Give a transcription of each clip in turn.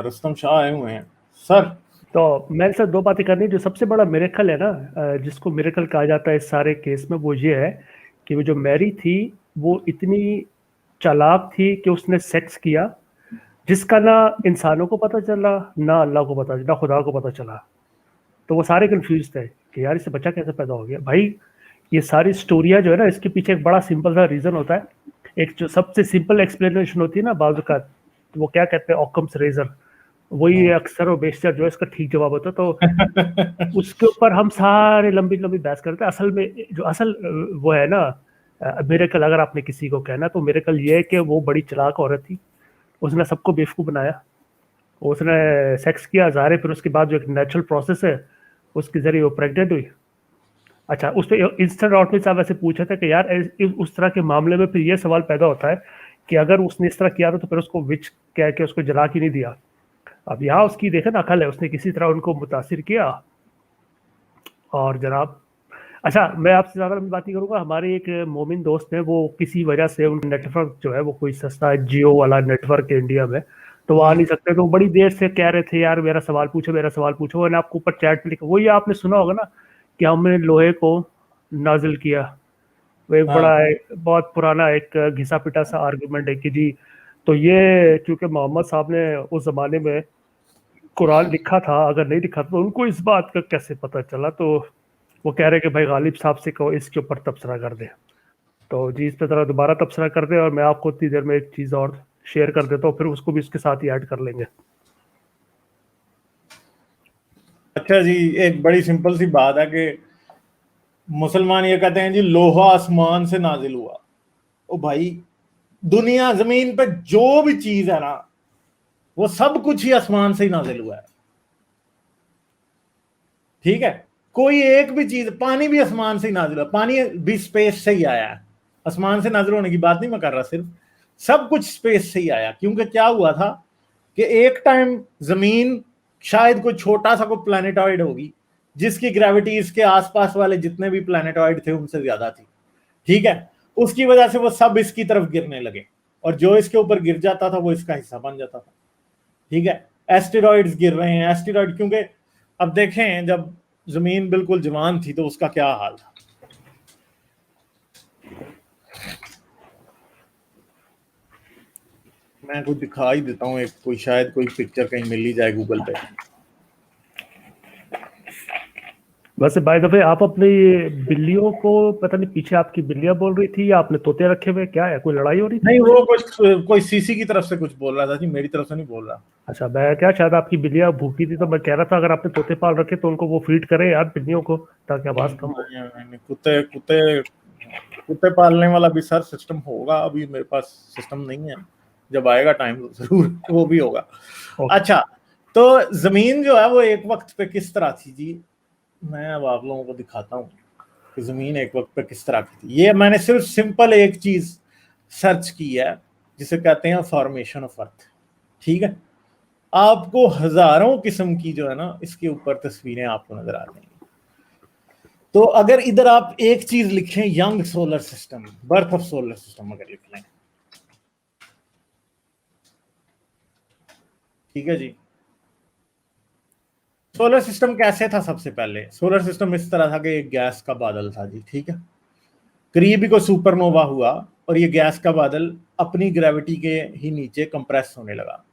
रुस्तम शाह आए हुए हैं सर। तो मेरे साथ दो बातें करनी। जो सबसे बड़ा मिरेकल है ना, जिसको मिरेकल कहा जाता है इस सारे केस में, वो ये है कि वो जो मैरी थी वो इतनी चालाक थी कि उसने सेक्स किया जिसका ना इंसानों को पता चला, ना अल्लाह को पता, ना खुदा को पता चला। तो वो सारे कंफ्यूज थे कि यार इससे बच्चा कैसे पैदा हो गया। भाई ये सारी स्टोरियाँ जो है ना, इसके पीछे एक बड़ा सिंपल सा रीजन होता है। एक जो सबसे सिंपल एक्सप्लेनेशन होती है ना बाजू का, तो वो क्या कहते हैं, ऑकम्स रेजर, वही अक्सर और बेशतर जो है इसका ठीक जवाब होता है। तो उसके ऊपर हम सारे लंबी लंबी बहस करते हैं। असल में जो असल वो है ना, मिरेकल अगर आपने किसी को कहना, तो मिरेकल ये है कि वो बड़ी चालाक औरत थी, उसने सबको बेवकूफ़ बनाया, उसने सेक्स किया, ज़ाहिर है फिर उसके बाद जो एक नेचुरल प्रोसेस है उसके ज़रिए वो प्रेग्नेंट हुई। अच्छा, उस पर इंस्टेंट आउटफिट साहब ऐसे पूछा था कि यार उस तरह के मामले में फिर ये सवाल पैदा होता है कि अगर उसने इस तरह किया था तो फिर उसको विच कह के उसको जला क्यों नहीं दिया। अब यहाँ उसकी देखे ना अकल है, उसने किसी तरह उनको मुतासिर किया। और जनाब, अच्छा मैं आपसे ज़्यादा लंबी बात नहीं करूँगा। हमारे एक मोमिन दोस्त हैं, वो किसी वजह से उन नेटवर्क जो है वो कोई सस्ता है, जियो वाला नेटवर्क है इंडिया में, तो वो आ नहीं सकते। तो बड़ी देर से कह रहे थे यार मेरा सवाल पूछो, मेरा सवाल पूछो। मैंने आपको ऊपर चैट पे लिखा, वो ये आपने सुना होगा ना कि हमने लोहे को नाजिल किया। वो एक बड़ा हाँ बहुत पुराना एक घिसा पिटा सा आर्गुमेंट है कि जी, तो ये चूंकि मोहम्मद साहब ने उस जमाने में कुरान लिखा था, अगर नहीं लिखा था तो उनको इस बात का कैसे पता चला। तो वो कह रहे कि भाई गालिब साहब से कहो इसके ऊपर तबसरा कर दे। तो जी इस पे जरा दोबारा तबसरा कर दे, और मैं आपको इतनी देर में एक चीज़ और शेयर कर देता हूँ, फिर उसको भी इसके साथ ही ऐड कर लेंगे। अच्छा जी, एक बड़ी सिंपल सी बात है कि मुसलमान ये कहते हैं जी लोहा आसमान से नाजिल हुआ। ओ भाई, दुनिया जमीन पे जो भी चीज है ना, वो सब कुछ ही आसमान से ही नाजिल हुआ है। ठीक है, कोई एक भी चीज, पानी भी आसमान से ही नाजिल हुआ, पानी भी स्पेस से ही आया है। आसमान से नाजिल होने की बात नहीं मैं कर रहा, सिर्फ सब कुछ स्पेस से ही आया। क्योंकि क्या हुआ था कि एक टाइम जमीन शायद कोई छोटा सा कोई प्लैनेटॉइड होगी जिसकी ग्रेविटी इसके आसपास वाले जितने भी प्लैनेटॉइड थे उनसे ज्यादा थी। ठीक है, उसकी वजह से वो सब इसकी तरफ गिरने लगे, और जो इसके ऊपर गिर जाता था वो इसका हिस्सा बन जाता था। ठीक है, एस्टेरॉइड्स गिर रहे हैं, एस्टेरॉइड, क्योंकि अब देखें जब जमीन बिल्कुल जवान थी तो उसका क्या हाल था। मैं कुछ दिखा ही देता हूँ, एक कोई शायद कोई पिक्चर कहीं मिल ही जाए गूगल पे। वैसे बाय द वे, आप अपनी बिल्लियों को, पता नहीं पीछे आपकी बिल्लियां बोल रही थी या आपने तोते रखे हुए, क्या है, कोई लड़ाई हो रही थी? नहीं, वो कुछ कोई सीसी की तरफ से कुछ बोल रहा था जी, मेरी तरफ से नहीं बोल रहा। अच्छा, मैं क्या, शायद आपकी बिल्लियां भूखी थी तो मैं कह रहा था अगर आपने तोते पाल रखे तो उनको वो फीड करें यार बिल्लियों को, ताकि आवाज कम हो। कुत्ते कुत्ते कुत्ते पालने वाला भी सर सिस्टम होगा, अभी मेरे पास सिस्टम नहीं है, जब आएगा टाइम तो जरूर वो भी होगा। अच्छा, तो जमीन जो है वो एक वक्त पे किस तरह थी जी, मैं अब आप लोगों को दिखाता हूँ कि जमीन एक वक्त पे किस तरह की थी। ये मैंने सिर्फ सिंपल एक चीज सर्च की है जिसे कहते हैं फॉर्मेशन ऑफ अर्थ। ठीक है, आपको हजारों किस्म की जो है ना इसके ऊपर तस्वीरें आपको नजर आ जाएंगी। तो अगर इधर आप एक चीज लिखें, young solar system, birth of solar system अगर लिख लें, ठीक है जी। सोलर सिस्टम कैसे था? सबसे पहले सोलर सिस्टम इस तरह था कि एक गैस का बादल था जी। ठीक है, करीब ही को सुपरनोवा हुआ और ये गैस का बादल अपनी ग्रेविटी के ही नीचे कंप्रेस होने लगा।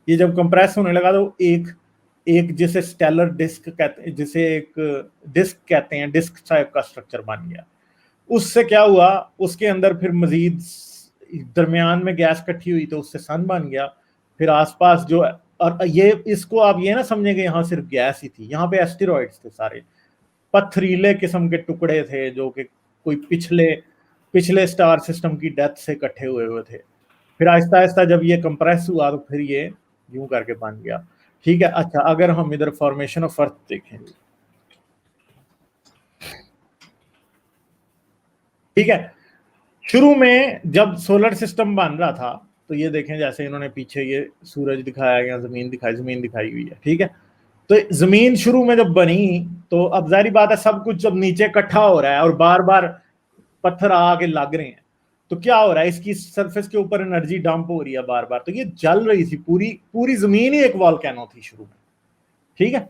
ये जब कंप्रेस होने लगा तो एक एक जिसे स्टेलर डिस्क कहते हैं, जिसे एक डिस्क कहते हैं, डिस्क टाइप का स्ट्रक्चर बन गया। उससे क्या हुआ, उसके अंदर फिर मजीद दरमियान में गैस इकट्ठी हुई तो उससे सन बन गया। फिर आसपास जो, और ये इसको आप ये ना समझेंगे यहाँ सिर्फ गैस ही थी, यहाँ पे एस्टेरॉइड्स थे, सारे पथरीले किस्म के टुकड़े थे जो कि कोई पिछले पिछले स्टार सिस्टम की डेथ से इकट्ठे हुए हुए थे। फिर आहिस्ता आहिस्ता जब ये कंप्रेस हुआ तो फिर ये यूं करके बन गया। ठीक है, अच्छा अगर हम इधर फॉर्मेशन ऑफ अर्थ देखें, ठीक है, शुरू में जब सोलर सिस्टम बन रहा था तो ये देखें, जैसे इन्होंने पीछे ये सूरज दिखाया गया, जमीन दिखाई हुई है। ठीक है, तो जमीन शुरू में जब बनी तो अब जाहिर बात है सब कुछ जब नीचे इकट्ठा हो रहा है और बार बार पत्थर आके लग रहे हैं, तो क्या हो रहा है, इसकी सरफेस के ऊपर एनर्जी डंप हो रही है बार बार, तो ये जल रही थी, पूरी पूरी जमीन ही एक वॉल्केनो थी शुरू में, ठीक है,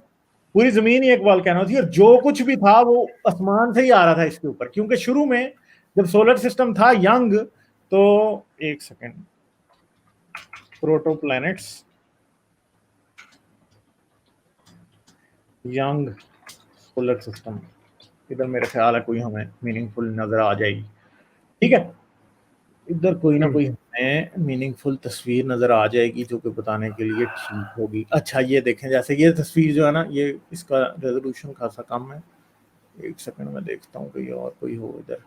पूरी जमीन ही एक वॉल्केनो थी, और जो कुछ भी था वो आसमान से ही आ रहा था इसके ऊपर, क्योंकि शुरू में जब सोलर सिस्टम था यंग, तो एक सेकेंड, प्रोटोप्लैनेट्स यंग सोलर सिस्टम, इधर मेरे ख्याल है कोई हमें मीनिंगफुल नजर आ जाएगी, ठीक है, इधर कोई ना कोई हमें मीनिंगफुल तस्वीर नजर आ जाएगी जो कि बताने के लिए ठीक होगी। अच्छा ये देखें, जैसे ये तस्वीर जो है ना, ये इसका रेजोल्यूशन खासा कम है, एक सेकंड में देखता हूँ कोई और कोई हो इधर।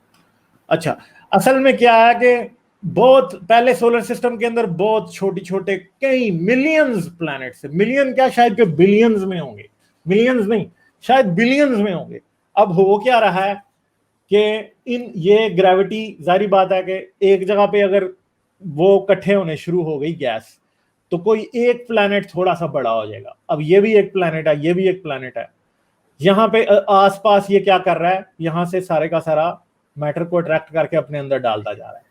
अच्छा, असल में क्या है कि बहुत पहले सोलर सिस्टम के अंदर बहुत छोटे छोटे कई मिलियंस प्लैनेट्स, मिलियन क्या शायद के बिलियंस में होंगे, मिलियंस नहीं शायद बिलियंस में होंगे। अब हो क्या रहा है कि इन ये ग्रेविटी, जारी बात है कि एक जगह पे अगर वो इकट्ठे होने शुरू हो गई गैस, तो कोई एक प्लैनेट थोड़ा सा बड़ा हो जाएगा। अब ये भी एक प्लैनेट है, ये भी एक प्लैनेट है, यहाँ पे आसपास ये क्या कर रहा है, यहाँ से सारे का सारा मैटर को अट्रैक्ट करके अपने अंदर डालता जा रहा है।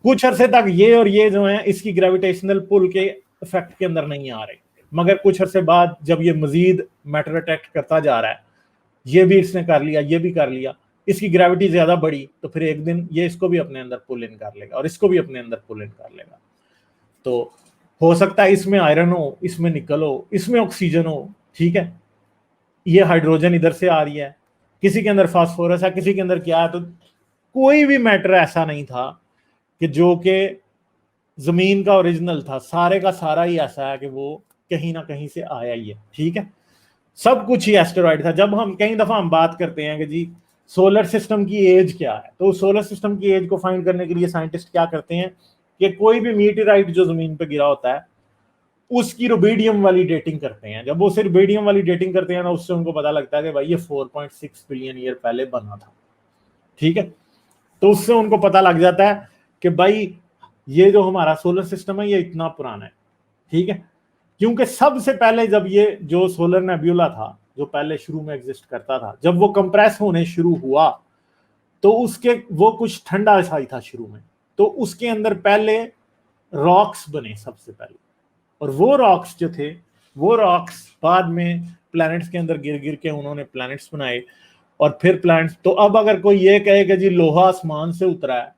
कुछ अरसे तक ये और ये जो है इसकी ग्रेविटेशनल पुल के इफेक्ट के अंदर नहीं आ रहे, मगर कुछ अरसे बाद जब ये मजीद मैटर अट्रैक्ट करता जा रहा है, ये भी इसने कर लिया, ये भी कर लिया, इसकी ग्रेविटी ज्यादा बढ़ी, तो फिर एक दिन ये इसको भी अपने अंदर पुल इन कर लेगा और इसको भी अपने अंदर पुल इन कर लेगा। तो हो सकता है इसमें आयरन हो, इसमें निकल हो, इसमें ऑक्सीजन हो, ठीक है, ये हाइड्रोजन इधर से आ रही है, किसी के अंदर फास्फोरस है, किसी के अंदर क्या है, तो कोई भी मैटर ऐसा नहीं था कि जो कि जमीन का ओरिजिनल था, सारे का सारा ही ऐसा है कि वो कहीं ना कहीं से आया ही है, ठीक है, सब कुछ ही एस्टेरॉइड था। जब हम कई दफा हम बात करते हैं कि जी सोलर सिस्टम की एज क्या है, तो सोलर सिस्टम की एज को फाइंड करने के लिए साइंटिस्ट क्या करते हैं कि कोई भी मीटेराइट जो जमीन पर गिरा होता है उसकी रुबीडियम वाली डेटिंग करते हैं। जब वो सिर्फ रुबीडियम वाली डेटिंग करते हैं ना, उससे उनको पता लगता है कि भाई ये 4.6 बिलियन ईयर पहले बना था, ठीक है, तो उससे उनको पता लग जाता है कि भाई ये जो हमारा सोलर सिस्टम है ये इतना पुराना है, ठीक है, क्योंकि सबसे पहले जब ये जो सोलर नेब्यूला था जो पहले शुरू में एग्जिस्ट करता था, जब वो कंप्रेस होने शुरू हुआ तो उसके वो कुछ ठंडा सा ही था शुरू में, तो उसके अंदर पहले रॉक्स बने सबसे पहले, और वो रॉक्स जो थे वो रॉक्स बाद में प्लैनेट्स के अंदर गिर गिर के उन्होंने प्लैनेट्स बनाए, और फिर प्लैनेट्स। तो अब अगर कोई ये कहे कि जी लोहा आसमान से उतरा है,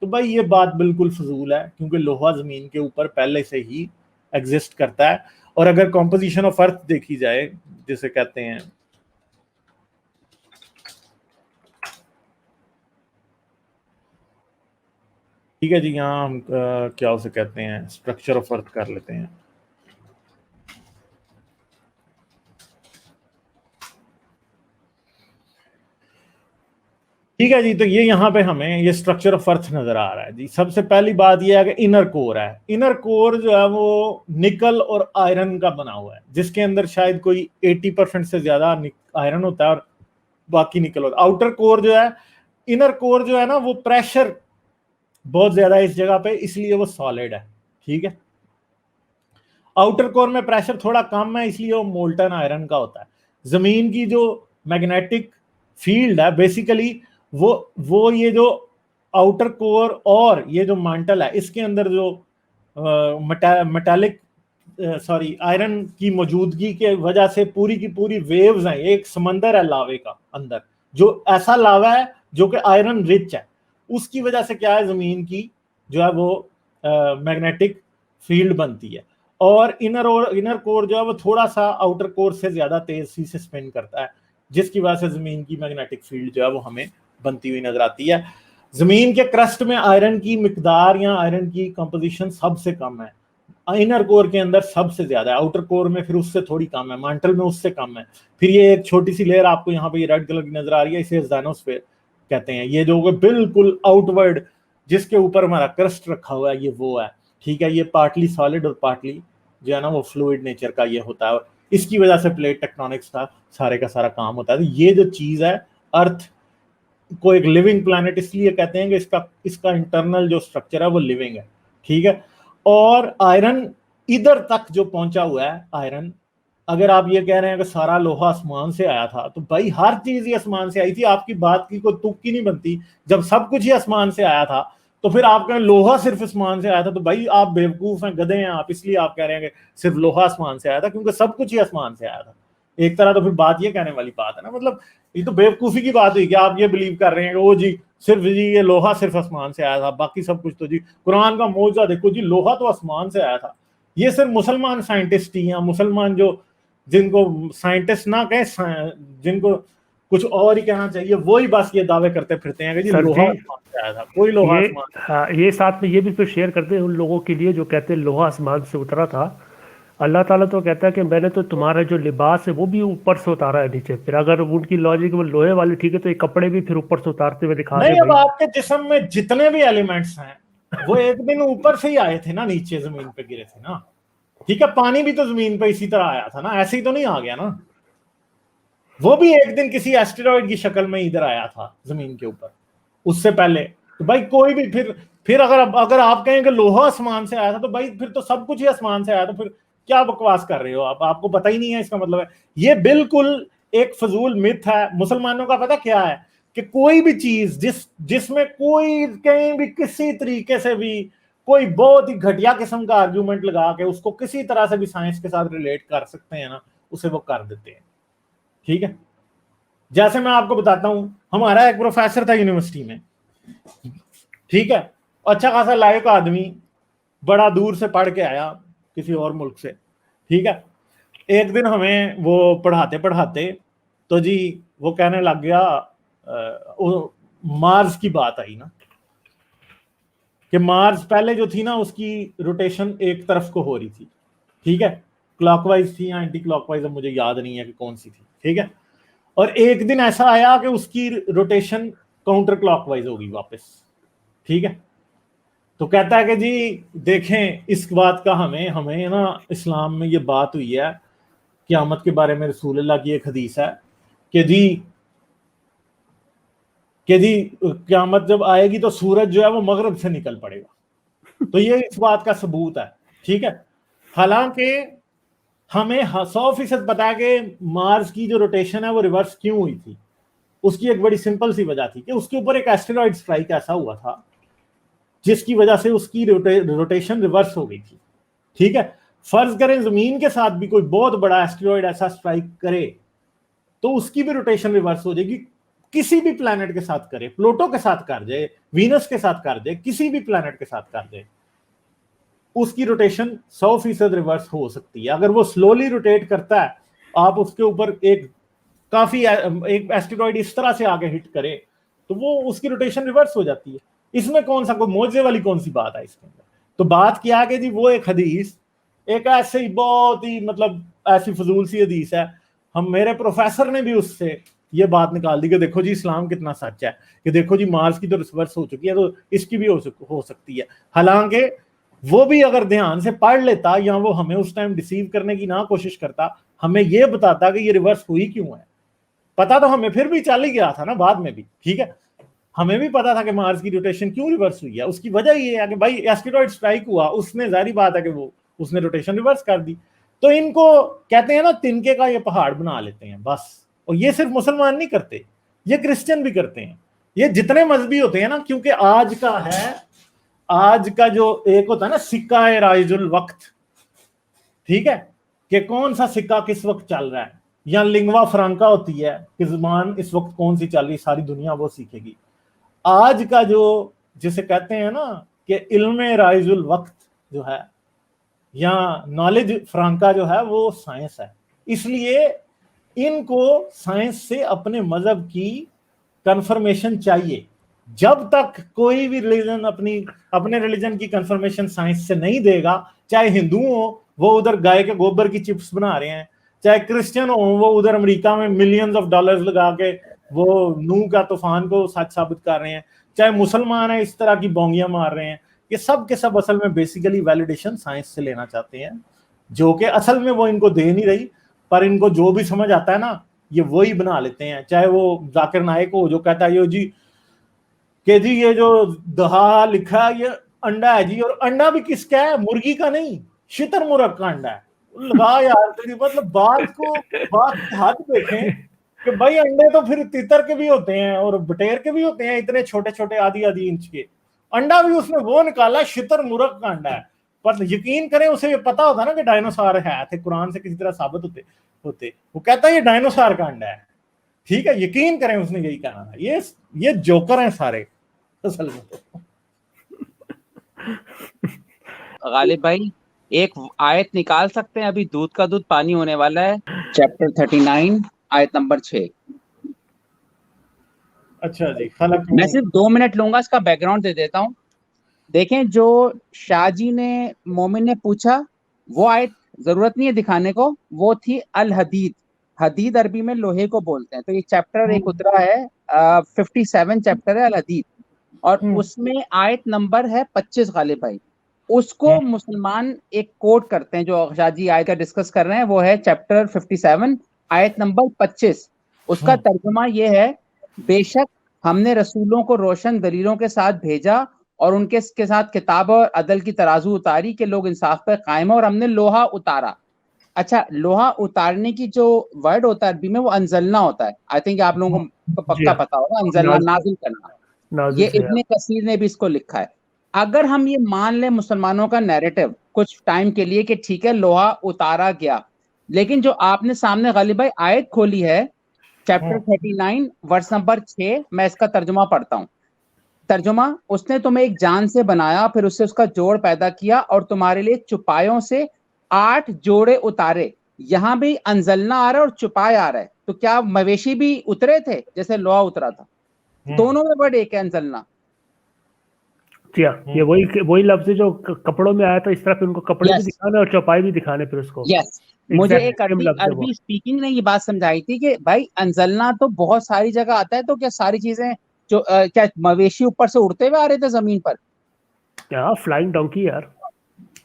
तो भाई ये बात बिल्कुल फजूल है, क्योंकि लोहा जमीन के ऊपर पहले से ही एग्जिस्ट करता है। और अगर कॉम्पोजिशन ऑफ अर्थ देखी जाए, जिसे कहते हैं ठीक है जी, यहाँ हम क्या उसे कहते हैं, स्ट्रक्चर ऑफ अर्थ कर लेते हैं। ठीक है जी, तो ये यहाँ पे हमें ये स्ट्रक्चर ऑफ अर्थ नजर आ रहा है जी। सबसे पहली बात ये है कि इनर कोर है, इनर कोर जो है वो निकल और आयरन का बना हुआ है, जिसके अंदर शायद कोई 80% से ज्यादा आयरन होता है और बाकी निकल होता है। आउटर कोर जो है, इनर कोर जो है ना, वो प्रेशर बहुत ज्यादा है इस जगह पे, इसलिए वो सॉलिड है, ठीक है। आउटर कोर में प्रेशर थोड़ा कम है, इसलिए वो मोल्टन आयरन का होता है। जमीन की जो मैग्नेटिक फील्ड है बेसिकली वो ये जो आउटर कोर और ये जो मैंटल है, इसके अंदर जो मेटालिक आयरन की मौजूदगी के वजह से पूरी की पूरी वेव्स हैं। एक समंदर है लावे का अंदर, जो ऐसा लावा है जो कि आयरन रिच है, उसकी वजह से क्या है, जमीन की जो है वो मैग्नेटिक फील्ड बनती है। और इनर कोर जो है वो थोड़ा सा आउटर कोर से ज्यादा तेजी से स्पिन करता है, जिसकी वजह से जमीन की मैग्नेटिक फील्ड जो है वो हमें बनती हुई नजर आती है। जमीन के क्रस्ट में आयरन की मिकदार या आयरन की कंपोजिशन सबसे कम है, इनर कोर के अंदर सबसे ज्यादा है, आउटर कोर में फिर उससे थोड़ी कम है, मैंटल में उससे कम है। फिर ये एक छोटी सी लेयर आपको यहाँ पे ये रेड कलर की नजर आ रही है, इसे ज़ाइनोस्फीयर कहते हैं। ये जो बिल्कुल आउटवर्ड जिसके ऊपर हमारा क्रस्ट रखा हुआ है, ये वो है, ठीक है। ये पार्टली सॉलिड और पार्टली जो है ना वो फ्लूइड नेचर का ये होता है, और इसकी वजह से प्लेट टेक्टोनिक्स का सारा काम होता है। तो ये जो चीज है, अर्थ को एक लिविंग प्लैनेट इसलिए कहते हैं कि इसका इंटरनल जो स्ट्रक्चर है वो लिविंग है, ठीक है। और आयरन इधर तक जो पहुंचा हुआ है, आयरन, अगर आप ये कह रहे हैं कि सारा लोहा आसमान से आया था, तो भाई हर चीज ही आसमान से आई थी, आपकी बात की कोई तुक ही नहीं बनती। जब सब कुछ ही आसमान से आया था, तो फिर आप कहें लोहा सिर्फ आसमान से आया था, तो भाई आप बेवकूफ हैं, गधे हैं आप, इसलिए आप कह रहे हैं कि सिर्फ लोहा आसमान से आया था, क्योंकि सब कुछ ही आसमान से आया था। एक तरह तो फिर बात ये कहने वाली बात है ना, मतलब ये तो बेवकूफी की बात हुई कि आप ये बिलीव कर रहे हैं कि वो जी सिर्फ जी ये लोहा सिर्फ आसमान से आया था, बाकी सब कुछ तो जी कुरान का मौजूदा देखो जी लोहा तो आसमान से आया था। ये सिर्फ मुसलमान साइंटिस्ट ही, या मुसलमान जो जिनको साइंटिस्ट ना कहें, जिनको कुछ और ही कहना चाहिए, वो ही बस ये दावे करते फिरते हैं कि जी लोहा आसमान से आया था। कोई लोहा आसमान, हाँ, ये साथ में ये भी फिर शेयर करते हैं उन लोगों के लिए जो कहते हैं लोहा आसमान से उतरा था। अल्लाह ताला तो कहता है कि मैंने तो तुम्हारा जो लिबास है वो भी ऊपर से उतारा है नीचे। फिर अगर उनकी लॉजिक वो लोहे वाली ठीक है, तो ये कपड़े भी फिर ऊपर से उतारते हुए दिखा नहीं दे अब भाई। आपके जिस्म में जितने भी एलिमेंट्स हैं वो एक दिन ऊपर से ही आए थे ना, नीचे जमीन पे गिरे थे ना। ठीक है, पानी भी तो जमीन पे इसी तरह आया था ना, ऐसे ही तो नहीं आ गया ना। वो भी एक दिन किसी एस्टेरॉइड की शक्ल में इधर आया था जमीन के ऊपर, उससे पहले। तो भाई कोई भी फिर अगर आप कहें कि लोहा आसमान से आया था, तो भाई फिर तो सब कुछ ही आसमान से आया, तो फिर क्या बकवास कर रहे हो आप? आपको पता ही नहीं है, इसका मतलब है ये बिल्कुल एक फजूल मिथ है। मुसलमानों का पता क्या है कि कोई भी चीज जिसमें कोई कहीं भी किसी तरीके से भी कोई बहुत ही घटिया किस्म का आर्ग्यूमेंट लगा के उसको किसी तरह से भी साइंस के साथ रिलेट कर सकते हैं ना, उसे वो कर देते हैं। ठीक है, जैसे मैं आपको बताता हूं, हमारा एक प्रोफेसर था यूनिवर्सिटी में, ठीक है, अच्छा खासा लायक आदमी, बड़ा दूर से पढ़ के आया किसी और मुल्क से। ठीक है, एक दिन हमें वो पढ़ाते पढ़ाते तो जी वो कहने लग गया, मार्स की बात आई ना, कि मार्स पहले जो थी ना उसकी रोटेशन एक तरफ को हो रही थी। ठीक है, क्लॉकवाइज थी या एंटी क्लॉकवाइज, अब मुझे याद नहीं है कि कौन सी थी। ठीक है, और एक दिन ऐसा आया कि उसकी रोटेशन काउंटर क्लॉकवाइज होगी वापस। ठीक है, तो कहता है कि जी देखें इस बात का हमें हमें ना इस्लाम में ये बात हुई है, क़यामत के बारे में रसूलुल्लाह की एक हदीस है कि जी क़यामत जब आएगी तो सूरज जो है वो मगरब से निकल पड़ेगा। तो ये इस बात का सबूत है। ठीक है, हालांकि हमें 100% पता है कि मार्स की जो रोटेशन है वो रिवर्स क्यों हुई थी। उसकी एक बड़ी सिंपल सी वजह थी कि उसके ऊपर एक एस्टेरॉइड स्ट्राइक ऐसा हुआ था जिसकी वजह से उसकी रोटेशन रिवर्स हो गई थी। ठीक है, फर्ज करें जमीन के साथ भी कोई बहुत बड़ा एस्टेरॉइड ऐसा स्ट्राइक करे तो उसकी भी रोटेशन रिवर्स हो जाएगी। किसी भी प्लैनेट के साथ करे, प्लूटो के साथ कर जाए, वीनस के साथ कर जाए, किसी भी प्लैनेट के साथ कर जाए, उसकी रोटेशन 100% रिवर्स हो सकती है। अगर वो स्लोली रोटेट करता है, आप उसके ऊपर एक एस्टेरॉइड इस तरह से आगे हिट करे तो वो उसकी रोटेशन रिवर्स हो जाती है। इसमें कौन सा कोई मौजे वाली कौन सी बात है इसके अंदर? तो बात क्या कि जी वो एक हदीस एक ऐसे ही बहुत ही मतलब ऐसी फजूल सी हदीस है, मेरे प्रोफेसर ने भी उससे ये बात निकाल दी कि देखो जी इस्लाम कितना सच है, कि देखो जी मार्स की तो रिवर्स हो चुकी है तो इसकी भी हो सकती है। हालांकि वो भी अगर ध्यान से पढ़ लेता या वो हमें उस टाइम डिसीव करने की ना कोशिश करता, हमें ये बताता कि ये रिवर्स हुई क्यों है। पता तो हमें फिर भी चल ही गया था ना बाद में भी। ठीक है, हमें भी पता था कि मार्स की रोटेशन क्यों रिवर्स हुई है। उसकी वजह ये है कि भाई एस्टेरॉइड स्ट्राइक हुआ, उसने जाहिर बात है कि वो उसने रोटेशन रिवर्स कर दी। तो इनको कहते हैं ना तिनके का ये पहाड़ बना लेते हैं बस। और ये सिर्फ मुसलमान नहीं करते, ये क्रिश्चियन भी करते हैं, ये जितने मजहबी होते हैं ना, क्योंकि आज का जो एक होता है ना सिक्का है राइजुल वक्त, ठीक है, कि कौन सा सिक्का किस वक्त चल रहा है, या लिंगवा फ्रांका होती है कि जुबान इस वक्त कौन सी चल रही, सारी दुनिया वो सीखेगी। आज का जो जिसे कहते हैं ना कि इल्मे राइजुल वक्त जो है या नॉलेज फ्रांका जो है वो साइंस है। इसलिए इनको साइंस से अपने मजहब की कंफर्मेशन चाहिए। जब तक कोई भी रिलीजन अपने रिलीजन की कंफर्मेशन साइंस से नहीं देगा, चाहे हिंदू हो वो उधर गाय के गोबर की चिप्स बना रहे हैं, चाहे क्रिश्चियन हो वो उधर अमेरिका में मिलियंस ऑफ डॉलर्स लगा के वो नूह का तूफान को सच साबित कर रहे हैं, चाहे मुसलमान है इस तरह की बोंगियां मार रहे हैं, ये सब के सब असल में बेसिकली वैलिडेशन साइंस से लेना चाहते हैं, जो कि असल में वो इनको दे नहीं रही। पर इनको जो भी समझ आता है ना ये वही बना लेते हैं। चाहे वो जाकिर नाइक हो जो कहता है जी कि जी ये जो दहा लिखा है ये अंडा है जी, और अंडा भी किसका है, मुर्गी का नहीं, शुतुरमुर्ग का अंडा है। लगा यार मतलब बात की हद देखें कि भाई अंडे तो फिर तितर के भी होते हैं और बटेर के भी होते हैं, इतने छोटे छोटे आधी आधी इंच के। अंडा भी उसने वो निकाला शुतुरमुर्ग का अंडा है, पर यकीन करें उसे ये पता होता ना कि डायनासोर है थे, कुरान से किसी तरह साबित होते, वो कहता है ये डायनासोर का अंडा है, ठीक है, यकीन करें उसने यही कहना था। ये जोकर हैं सारे असल में। गालिब भाई एक आयत निकाल सकते हैं, अभी दूध का दूध पानी होने वाला है, चैप्टर 39 आयत नंबर 6। अच्छा जी, खलक मैं सिर्फ 2 मिनट लूंगा, इसका बैकग्राउंड दे देता हूं। देखें, जो शाहजी ने मोमिन ने पूछा वो आयत जरूरत नहीं है दिखाने को, वो थी अल हदीद। हदीद अरबी में लोहे को बोलते हैं। तो ये चैप्टर एक उतरा है 57 चैप्टर है अल हदीद, और उसमें आयत नंबर है 25 गालिब भाई। उसको मुसलमान एक कोट करते हैं, जो शाहजी आयत का डिस्कस कर रहे हैं, वो है चैप्टर 57 आयत नंबर 25। उसका तर्जुमा ये है, बेशक हमने रसूलों को रोशन दलीलों के साथ भेजा और उनके साथ किताब और अदल की तराजू उतारी कि लोग इंसाफ पर कायम हो, और हमने लोहा उतारा। अच्छा, लोहा उतारने की जो वर्ड होता है अरबी में वो अंजलना होता है। आई थिंक आप लोगों को पक्का पता होगा, अंजलना नाजिल करना। ये इब्ने कसीर ने भी इसको लिखा है। अगर हम ये मान लें मुसलमानों का नैरेटिव कुछ टाइम के लिए कि ठीक है लोहा उतारा गया, लेकिन जो आपने सामने गालिब भाई आयत खोली है चैप्टर 39 वर्स नंबर 6, मैं इसका तर्जुमा पढ़ता हूं। तर्जुमा, उसने तुम्हें एक जान से बनाया, फिर उससे उसका जोड़ पैदा किया और तुम्हारे लिए चुपायों से 8 जोड़े उतारे। यहां भी अंजलना आ रहा है और चुपाए आ रहा है। तो क्या मवेशी भी उतरे थे जैसे लोहा उतरा था? दोनों में वर्ड एक है, अंजलना। ये वही लफ्ज है जो कपड़ों में आया था, इस तरह फिर उनको कपड़े भी दिखाने और चौपाई भी दिखाने फिर उसको। मुझे एक अरबी स्पीकिंग ने ये बात समझाई थी कि भाई अंजलना तो बहुत सारी जगह आता है, तो क्या सारी चीजें जो क्या मवेशी ऊपर से उड़ते हुए आ रहे थे जमीन पर? क्या फ्लाइंग डोंकी यार।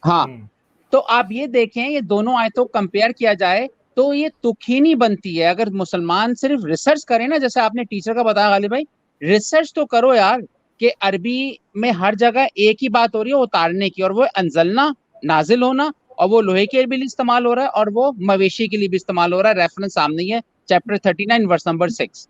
हाँ, तो आप ये देखें, ये दोनों आयतों को कंपेयर किया जाए तो ये तुखीनी बनती है। अगर मुसलमान सिर्फ रिसर्च करें ना, जैसे आपने टीचर का बताया गालिब भाई, रिसर्च तो करो यार कि अरबी में हर जगह एक ही बात हो रही है उतारने की, और वो अंजलना नाजिल होना, और वो लोहे के लिए भी इस्तेमाल हो रहा है और वो मवेशी के लिए भी इस्तेमाल हो रहा है। रेफरेंस सामने ही है, चैप्टर 39 वर्स नंबर 6।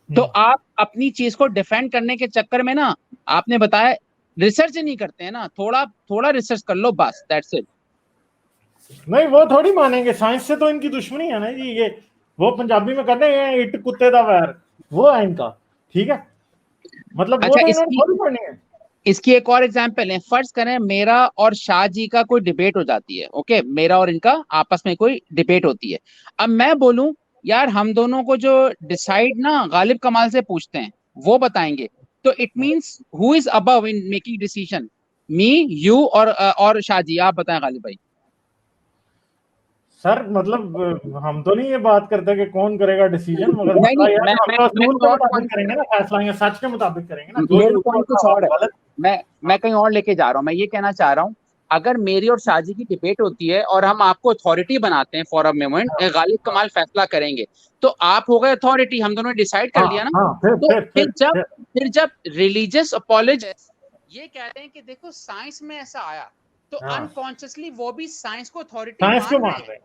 तो आप अपनी चीज को डिफेंड करने के चक्कर में ना, आपने बताया रिसर्च नहीं करते हैं ना, थोड़ा रिसर्च कर लो बस, दैट्स इट। नहीं, वो थोड़ी मानेंगे, साइंस से तो इनकी दुश्मनी है ना जी। ये वो पंजाबी में कहते हैं इट कुत्ते दा वैर, वो है इनका, ठीक है, मतलब अच्छा, वो तो इन्होंने थोड़ी पढ़नी है। इसकी एक और एग्जांपल है। फर्ज करें मेरा और शाह जी का कोई डिबेट हो जाती है, ओके, मेरा और इनका आपस में कोई डिबेट होती है। अब मैं बोलूं यार हम दोनों को जो डिसाइड ना गालिब कमाल से पूछते हैं वो बताएंगे, तो it means who is above in making decision, me, you और शाह जी? आप बताएं गालिब भाई। सर मतलब हम तो नहीं ये बात करते कि कौन करेगा डिसीजन, मगर नहीं, करेंगे ना फैसला, या सच के मुताबिक करेंगे ना। मेरा पॉइंट कुछ और है, मैं कहीं और लेके जा रहा हूं। मैं ये कहना चाह रहा हूं, अगर मेरी और शाहजी की डिबेट होती है और हम आपको अथॉरिटी बनाते हैं फॉर अ मोमेंट, गालिब कमाल फैसला करेंगे, तो आप हो गए अथॉरिटी, हम दोनों ने डिसाइड कर लिया ना। तो फिर जब रिलीजियस अपॉलोजिस्ट ये कहते हैं कि देखो साइंस में ऐसा आया, तो अनकॉन्शियसली वो भी साइंस को अथॉरिटी मान रहे हैं।